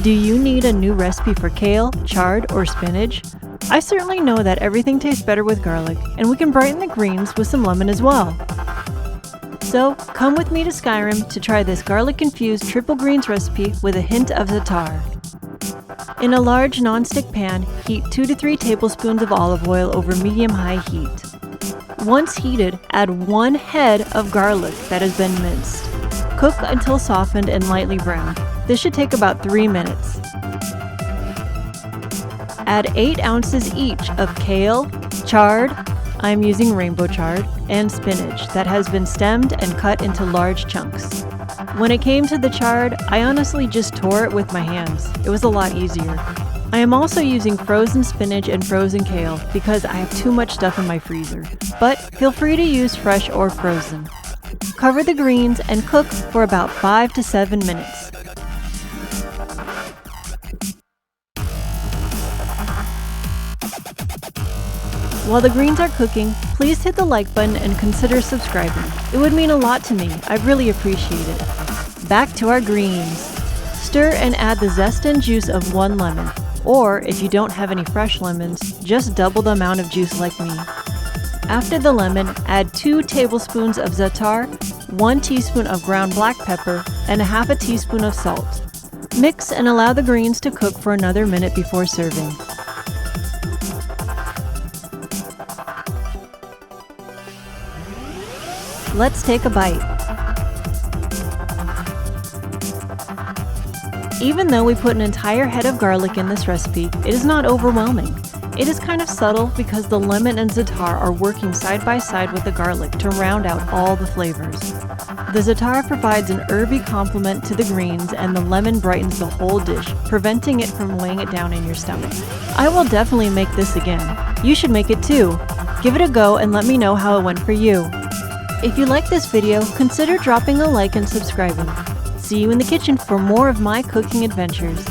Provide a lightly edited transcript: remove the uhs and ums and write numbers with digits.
Do you need a new recipe for kale, chard, or spinach? I certainly know that everything tastes better with garlic, and we can brighten the greens with some lemon as well. So, come with me to Skyrim to try this garlic-infused triple greens recipe with a hint of za'atar. In a large non-stick pan, heat 2 to 3 tablespoons of olive oil over medium-high heat. Once heated, add 1 head of garlic that has been minced. Cook until softened and lightly browned. This should take about 3 minutes. Add 8 ounces each of kale, chard, I'm using rainbow chard, and spinach that has been stemmed and cut into large chunks. When it came to the chard, I honestly just tore it with my hands. It was a lot easier. I am also using frozen spinach and frozen kale because I have too much stuff in my freezer, but feel free to use fresh or frozen. Cover the greens and cook for about 5 to 7 minutes. While the greens are cooking, please hit the like button and consider subscribing. It would mean a lot to me. I'd really appreciate it. Back to our greens. Stir and add the zest and juice of 1 lemon. Or, if you don't have any fresh lemons, just double the amount of juice like me. After the lemon, add 2 tablespoons of za'atar, 1 teaspoon of ground black pepper, and a half a teaspoon of salt. Mix and allow the greens to cook for another minute before serving. Let's take a bite. Even though we put an entire head of garlic in this recipe, it is not overwhelming. It is kind of subtle because the lemon and za'atar are working side by side with the garlic to round out all the flavors. The za'atar provides an herby complement to the greens, and the lemon brightens the whole dish, preventing it from weighing it down in your stomach. I will definitely make this again. You should make it too. Give it a go and let me know how it went for you. If you like this video, consider dropping a like and subscribing. See you in the kitchen for more of my cooking adventures.